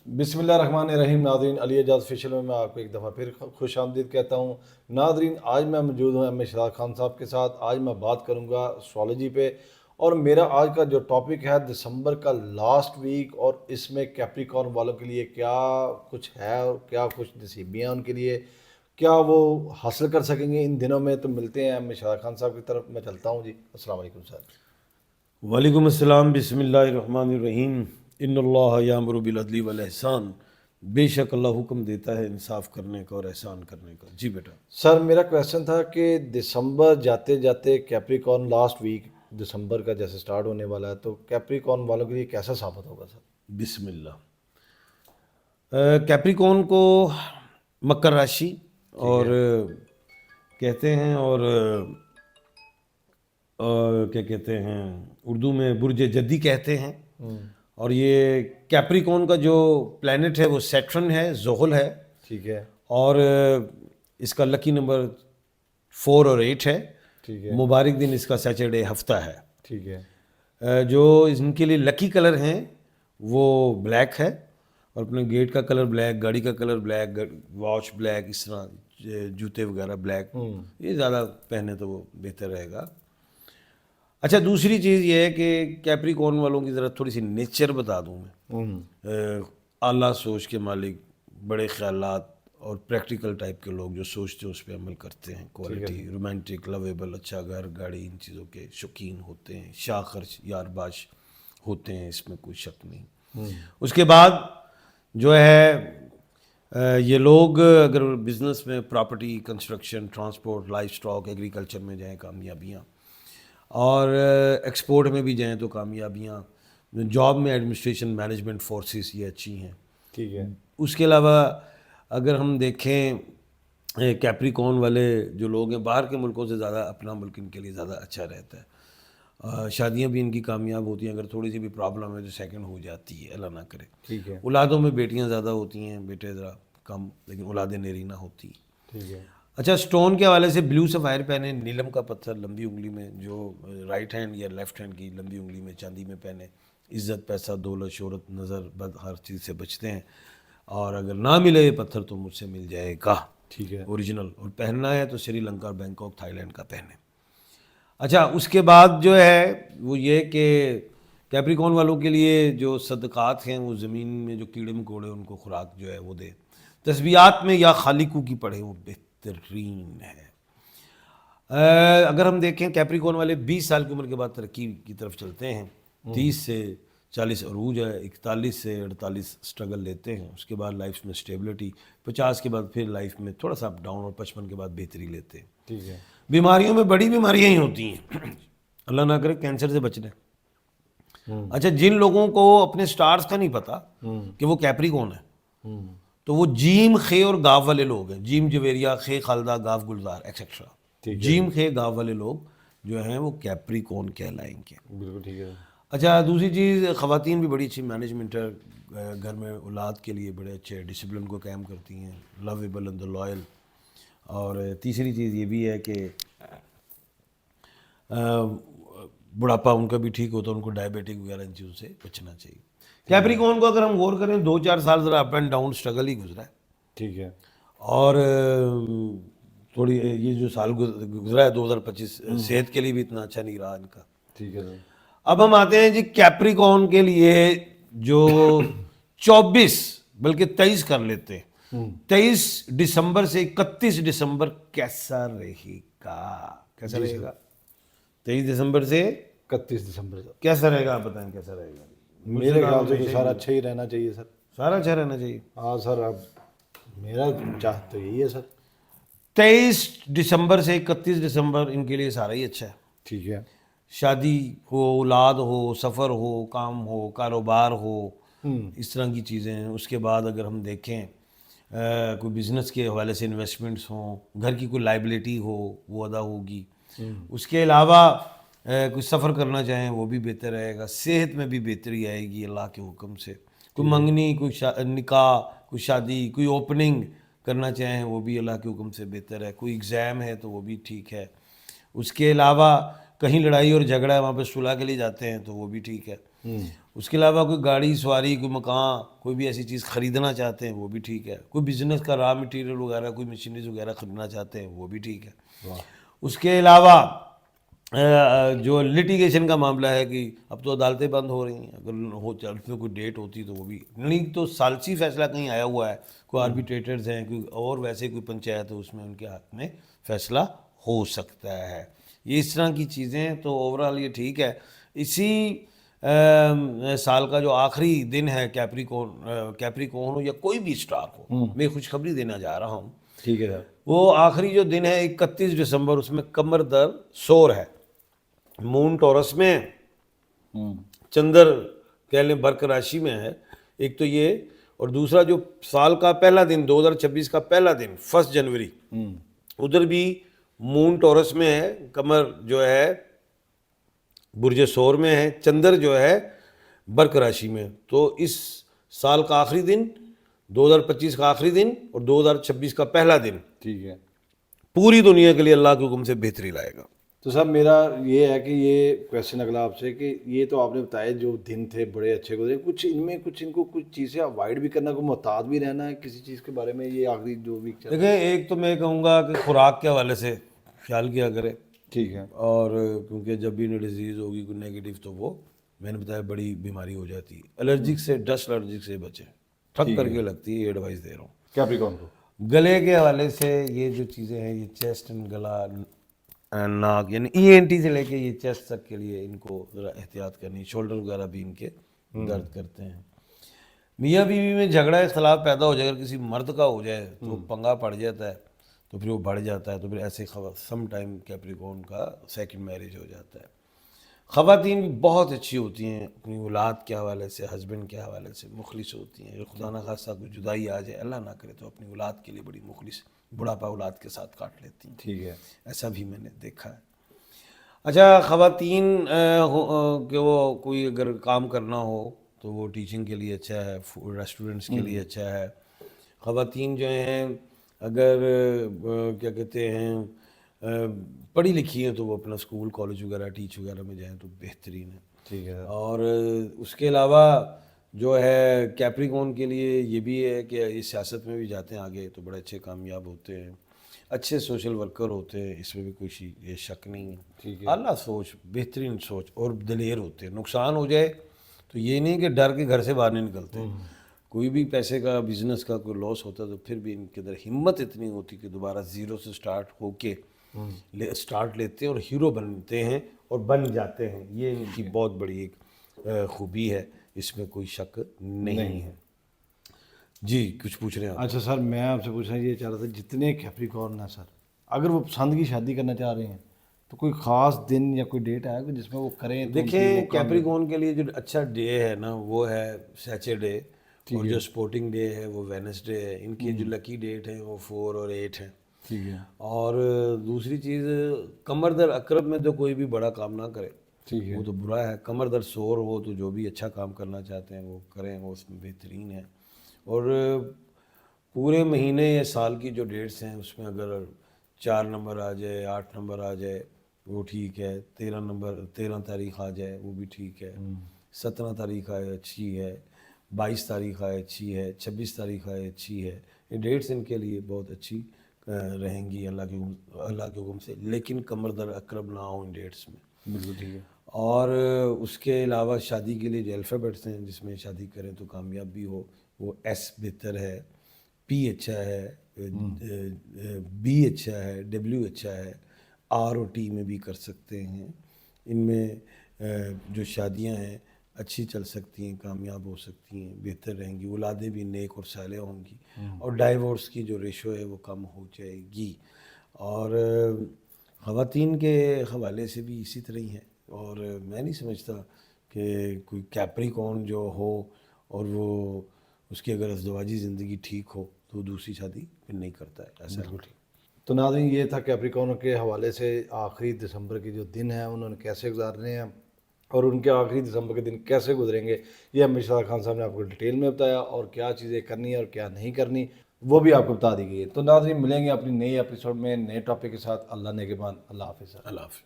بسم اللہ الرحمن الرحیم. ناظرین، علی اعجاز فیشل میں آپ کو ایک دفعہ پھر خوش آمدید کہتا ہوں. ناظرین، آج میں موجود ہوں ایم اے شہزاد خان صاحب کے ساتھ. آج میں بات کروں گا اسٹرالوجی پہ، اور میرا آج کا جو ٹاپک ہے دسمبر کا لاسٹ ویک، اور اس میں کیپریکارن والوں کے لیے کیا کچھ ہے اور کیا کچھ نصیبیاں ان کے لیے، کیا وہ حاصل کر سکیں گے ان دنوں میں. تو ملتے ہیں ایم اے شہزاد خان صاحب کی طرف. میں چلتا ہوں جی. السلام علیکم سر. وعلیکم السلام. بسم اللہ الرحمن الرحیم. ان اللہ یامر بالعدل والاحسان. بے شک اللہ حکم دیتا ہے انصاف کرنے کا اور احسان کرنے کا. جی بیٹا. سر میرا کویسچن تھا کہ دسمبر جاتے جاتے کیپریکارن لاسٹ ویک دسمبر کا جیسے سٹارٹ ہونے والا ہے، تو کیپریکارن والوں کے لیے کیسا ثابت ہوگا سر؟ بسم اللہ. کیپریکون کو مکر راشی اور کہتے ہیں، اور کیا کہتے ہیں اردو میں برج جدی کہتے ہیں. اور یہ کیپریکون کا جو پلانٹ ہے وہ سیٹرن ہے، زحل ہے. ٹھیک ہے. اور اس کا لکی نمبر 4 اور 8 ہے. ٹھیک ہے. مبارک دن اس کا سیچرڈے ہفتہ ہے. ٹھیک ہے. جو ان کے لیے لکی کلر ہیں وہ بلیک ہے، اور اپنے گیٹ کا کلر بلیک، گاڑی کا کلر بلیک، واچ بلیک، اس طرح جوتے وغیرہ بلیک. یہ زیادہ پہنے تو وہ بہتر رہے گا. اچھا، دوسری چیز یہ ہے کہ کیپریکارن والوں کی ذرا تھوڑی سی نیچر بتا دوں میں. اعلیٰ سوچ کے مالک، بڑے خیالات اور پریکٹیکل ٹائپ کے لوگ جو سوچتے ہیں اس پہ عمل کرتے ہیں. کوالٹی، رومانٹک، لویبل، اچھا گھر گاڑی، ان چیزوں کے شوقین ہوتے ہیں. شاہ خرچ یار باش ہوتے ہیں، اس میں کوئی شک نہیں. اس کے بعد جو ہے یہ لوگ اگر بزنس میں، property, construction, transport, life stock, agriculture میں جائیں کامیابیاں، اور ایکسپورٹ میں بھی جائیں تو کامیابیاں. جاب میں ایڈمنسٹریشن، مینجمنٹ، فورسز یہ اچھی ہیں. ٹھیک ہے. اس کے علاوہ اگر ہم دیکھیں کیپریکارن والے جو لوگ ہیں، باہر کے ملکوں سے زیادہ اپنا ملک ان کے لیے زیادہ اچھا رہتا ہے. شادیاں بھی ان کی کامیاب ہوتی ہیں. اگر تھوڑی سی بھی پرابلم ہے تو سیکنڈ ہو جاتی ہے، اللہ نہ کرے. ٹھیک ہے. اولادوں میں بیٹیاں زیادہ ہوتی ہیں، بیٹے ذرا کم، لیکن اولادیں نیری نہ ہوتی. ٹھیک ہے. اچھا، سٹون کے حوالے سے بلیو سفائر پہنے، نیلم کا پتھر لمبی انگلی میں، جو رائٹ ہینڈ یا لیفٹ ہینڈ کی لمبی انگلی میں چاندی میں پہنے. عزت، پیسہ، دولت، شہرت، نظر بد، ہر چیز سے بچتے ہیں. اور اگر نہ ملے یہ پتھر تو مجھ سے مل جائے گا. ٹھیک ہے. اوریجنل. اور پہننا ہے تو Sri Lanka, Bangkok, Thai land کا پہنے. اچھا، اس کے بعد جو ہے وہ یہ کہ کیپریکارن والوں کے لیے جو صدقات ہیں وہ زمین میں جو کیڑے مکوڑے ان کو خوراک جو ہے وہ دے. تسبیحات میں یا خالقو کی پڑھے وہ بہترین ہے. اگر ہم دیکھیں کیپریکارن والے 20 سال کی عمر کے بعد ترقی کی طرف چلتے ہیں. 30 سے 40 عروج ہے، 41 سے 48 سٹرگل لیتے ہیں. اس کے بعد لائف میں سٹیبلٹی، 50 کے بعد پھر لائف میں تھوڑا سا اپ ڈاؤن، اور 55 کے بعد بہتری لیتے ہیں. ٹھیک ہے. بیماریوں میں بڑی بیماریاں ہی ہوتی ہیں، اللہ نہ کرے کینسر سے بچنا. اچھا، جن لوگوں کو اپنے سٹارز کا نہیں پتا کہ وہ کیپریکارن ہے، تو وہ جیم، خے اور گاو والے لوگ ہیں. جیم جویریا، خے خالدہ، گاو گلزار ایکسیٹرا. جیم، خے، گاو والے لوگ جو ہیں وہ کیپریکارن کہلائیں گے. بالکل ٹھیک ہے. اچھا، دوسری چیز، خواتین بھی بڑی اچھی مینجمنٹ ہے، گھر میں اولاد کے لیے بڑے اچھے ڈسپلن کو قائم کرتی ہیں، لویبل اینڈ لائل. اور تیسری چیز یہ بھی ہے کہ بڑھاپا ان کا بھی ٹھیک ہوتا ہے، ان کو ڈائبیٹک وغیرہ ان چیزوں سے بچنا چاہیے. کیپریکارن کو اگر ہم غور کریں 2-4 سال ذرا اپ اینڈ ڈاؤن اسٹرگل ہی گزرا ہے. ٹھیک ہے. اور تھوڑی یہ جو سال گزرا ہے 2025 صحت کے لیے بھی اتنا اچھا نہیں رہا ان کا. ٹھیک ہے سر. اب ہم آتے ہیں جی کیپریکارن کے لیے جو 24 بلکہ 23 کر لیتے ہیں. 23 دسمبر سے 31 دسمبر کیسا رہے گا؟ کیسا رہے گا 23 دسمبر سے 31 دسمبر سے کیسا رہے گا؟ آپ بتائیں کیسا رہے گا. میرے خیال سے تو سارا اچھا ہی رہنا چاہیے سر. سارا اچھا رہنا چاہیے. ہاں سر، اب میرا چاہت تو یہی ہے سر. 23 دسمبر سے 31 دسمبر ان کے لیے سارا ہی اچھا ہے. ٹھیک ہے. شادی ہو، اولاد ہو، سفر ہو، کام ہو، کاروبار ہو، اس طرح کی چیزیں ہیں. اس کے بعد اگر ہم دیکھیں کوئی بزنس کے حوالے سے انویسٹمنٹس ہوں، گھر کی کوئی لائبلٹی ہو وہ ادا ہوگی. اس کے علاوہ کوئی سفر کرنا چاہیں وہ بھی بہتر رہے گا. صحت میں بھی بہتری آئے گی اللہ کے حکم سے. کوئی منگنی، کوئی نکاح، کوئی شادی، کوئی اوپننگ کرنا چاہیں وہ بھی اللہ کے حکم سے بہتر ہے. کوئی ایگزام ہے تو وہ بھی ٹھیک ہے. اس کے علاوہ کہیں لڑائی اور جھگڑا ہے وہاں پہ صلح کے لیے جاتے ہیں تو وہ بھی ٹھیک ہے. اس کے علاوہ کوئی گاڑی سواری، کوئی مکان، کوئی بھی ایسی چیز خریدنا چاہتے ہیں وہ بھی ٹھیک ہے. کوئی بزنس کا را مٹیریل وغیرہ، کوئی مشینریز وغیرہ خریدنا چاہتے ہیں وہ بھی ٹھیک ہے. اس کے علاوہ جو لٹیگیشن کا معاملہ ہے کہ اب تو عدالتیں بند ہو رہی ہیں، اگر ہو اس میں کوئی ڈیٹ ہوتی تو وہ بھی نہیں، تو ثالثی فیصلہ کہیں آیا ہوا ہے، کوئی آربیٹریٹرز ہیں، کوئی اور ویسے کوئی پنچایت ہے، اس میں ان کے حق میں فیصلہ ہو سکتا ہے. یہ اس طرح کی چیزیں ہیں. تو اوورآل یہ ٹھیک ہے. اسی سال کا جو آخری دن ہے کیپریکون ہو یا کوئی بھی اسٹار ہو، میں خوشخبری دینا جا رہا ہوں. ٹھیک ہے سر. وہ آخری جو دن ہے 31 دسمبر، اس میں قمر در سور ہے، مون ٹورس میں ہے، چندر کہہ لیں برق راشی میں ہے. ایک تو یہ، اور دوسرا جو سال کا پہلا دن 2026 کا پہلا دن 1 جنوری، ادھر بھی مون ٹورس میں ہے، قمر جو ہے برج سور میں ہے، چندر جو ہے برق راشی میں. تو اس سال کا آخری دن 2025 کا آخری دن اور 2026 کا پہلا دن ٹھیک ہے. پوری دنیا کے لیے اللہ کے حکم سے بہتری لائے گا. تو صاحب میرا یہ ہے کہ یہ کویشچن اگلا آپ سے کہ یہ تو آپ نے بتایا جو دن تھے بڑے اچھے گزرے، کچھ ان میں کچھ ان کو کچھ چیزیں اوائڈ بھی کرنا، کوئی محتاط بھی رہنا ہے کسی چیز کے بارے میں، یہ آخری جو ویک چل رہا ہے؟ دیکھیں، ایک تو میں کہوں گا کہ خوراک کے حوالے سے خیال کیا کرے. ٹھیک ہے. اور کیونکہ جب بھی ڈیزیز ہوگی کوئی نیگیٹو تو وہ میں نے بتایا بڑی بیماری ہو جاتی ہے. الرجک سے، ڈسٹ الرجک سے بچیں، ٹھک کر کے لگتی ہے، یہ ایڈوائس دے رہا ہوں. کیپریکون کو گلے کے حوالے سے یہ جو چیزیں ہیں، یہ چیسٹ اینڈ گلا، ناک، یعنی ENT سے لے کے یہ چیسٹ تک کے لیے ان کو ذرا احتیاط کرنی. شولڈر وغیرہ بھی ان کے درد کرتے ہیں. میاں بیوی میں جھگڑا اختلاف پیدا ہو جائے، اگر کسی مرد کا ہو جائے تو پنگا پڑ جاتا ہے، تو پھر وہ بڑھ جاتا ہے. تو پھر ایسے سم ٹائم کیپریکون کا سیکنڈ میرج ہو جاتا ہے. خواتین بھی بہت اچھی ہوتی ہیں اپنی اولاد کے حوالے سے، ہسبینڈ کے حوالے سے مخلص ہوتی ہیں. اگر خدا نہ خاصہ کوئی جدائی آ جائے، اللہ نہ کرے، تو اپنی اولاد کے لیے بڑی مخلص، بڑھاپا اولاد کے ساتھ کاٹ لیتی ہیں. ٹھیک ہے. ایسا بھی میں نے دیکھا ہے. اچھا، خواتین کہ وہ کوئی اگر کام کرنا ہو تو وہ ٹیچنگ کے لیے اچھا ہے، ریسٹورنٹس کے لیے اچھا ہے. خواتین جو ہیں اگر کیا کہتے ہیں پڑھی لکھی ہیں تو وہ اپنا اسکول کالج وغیرہ ٹیچ وغیرہ میں جائیں تو بہترین ہے. ٹھیک ہے. اور اس کے علاوہ جو ہے کیپریکون کے لیے یہ بھی ہے کہ یہ سیاست میں بھی جاتے ہیں آگے تو بڑے اچھے کامیاب ہوتے ہیں، اچھے سوشل ورکر ہوتے ہیں، اس میں بھی کوئی یہ شک نہیں ہے. ٹھیک ہے. اعلیٰ سوچ، بہترین سوچ، اور دلیر ہوتے ہیں. نقصان ہو جائے تو یہ نہیں کہ ڈر کے گھر سے باہر نہیں نکلتے. کوئی بھی پیسے کا، بزنس کا کوئی لاس ہوتا ہے تو پھر بھی ان کے اندر ہمت اتنی ہوتی کہ دوبارہ زیرو سے سٹارٹ ہو کے سٹارٹ لیتے ہیں اور ہیرو بنتے ہیں اور بن جاتے ہیں. یہ ان کی بہت بڑی ایک خوبی ہے، اس میں کوئی شک نہیں ہے. جی کچھ پوچھ رہے ہیں آپ؟ اچھا سر، میں آپ سے پوچھنا یہ چاہ رہا تھا، جتنے کیپریکون ہیں سر، اگر وہ پسند کی شادی کرنا چاہ رہے ہیں تو کوئی خاص دن یا کوئی ڈیٹ آئے گا جس میں وہ کریں؟ دیکھیں، کیپریکون کے لیے جو اچھا ڈے ہے نا وہ ہے سیچرڈے، اور جو سپورٹنگ ڈے ہے وہ وینسڈے ہے. ان کی جو لکی ڈیٹ ہے وہ 4 اور 8 ہے. ٹھیک ہے. اور دوسری چیز، قمر در عقرب میں تو کوئی بھی بڑا کام نہ کرے، ٹھیک ہے. وہ تو برا ہے. قمر در سور ہو تو جو بھی اچھا کام کرنا چاہتے ہیں وہ کریں، وہ اس میں بہترین ہے. اور پورے مہینے یا سال کی جو ڈیٹس ہیں اس میں اگر 4 نمبر آ جائے، 8 نمبر آ جائے وہ ٹھیک ہے. 13 تاریخ آ جائے وہ بھی ٹھیک ہے. 17 تاریخ آئے اچھی ہے. 22 تاریخ آئے اچھی ہے. 26 تاریخ آئے اچھی ہے. یہ ڈیٹس ان کے لیے بہت اچھی رہیں گی اللہ کے حکم سے، لیکن قمر در عقرب نہ ہو ان ڈیٹس میں. بالکل ٹھیک ہے. اور اس کے علاوہ شادی کے لیے جو الفابیٹس ہیں جس میں شادی کریں تو کامیاب بھی ہو، وہ S بہتر ہے، P اچھا ہے، B اچھا ہے، W اچھا ہے، R اور T میں بھی کر سکتے ہیں. ان میں جو شادیاں ہیں اچھی چل سکتی ہیں، کامیاب ہو سکتی ہیں، بہتر رہیں گی. اولادیں بھی نیک اور صالح ہوں گی، اور ڈائیورس کی جو ریشو ہے وہ کم ہو جائے گی. اور خواتین کے حوالے سے بھی اسی طرح ہی ہے. اور میں نہیں سمجھتا کہ کوئی کیپریکون جو ہو اور وہ اس کی اگر ازدواجی زندگی ٹھیک ہو تو دوسری شادی پھر نہیں کرتا ہے. ایسا بالکل ٹھیک. تو ناظرین، یہ تھا کیپریکون کے حوالے سے آخری دسمبر کے جو دن ہیں انہوں نے کیسے گزارنے ہیں اور ان کے آخری دسمبر کے دن کیسے گزریں گے، یہ ہمیں شاہد خان صاحب نے آپ کو ڈیٹیل میں بتایا، اور کیا چیزیں کرنی ہیں اور کیا نہیں کرنی وہ بھی آپ کو بتا دی گئی ہے. تو ناظرین، ملیں گے اپنی نئی ایپیسوڈ میں نئے ٹاپک کے ساتھ. اللہ نگہبان. اللہ حافظ. اللہ حافظ.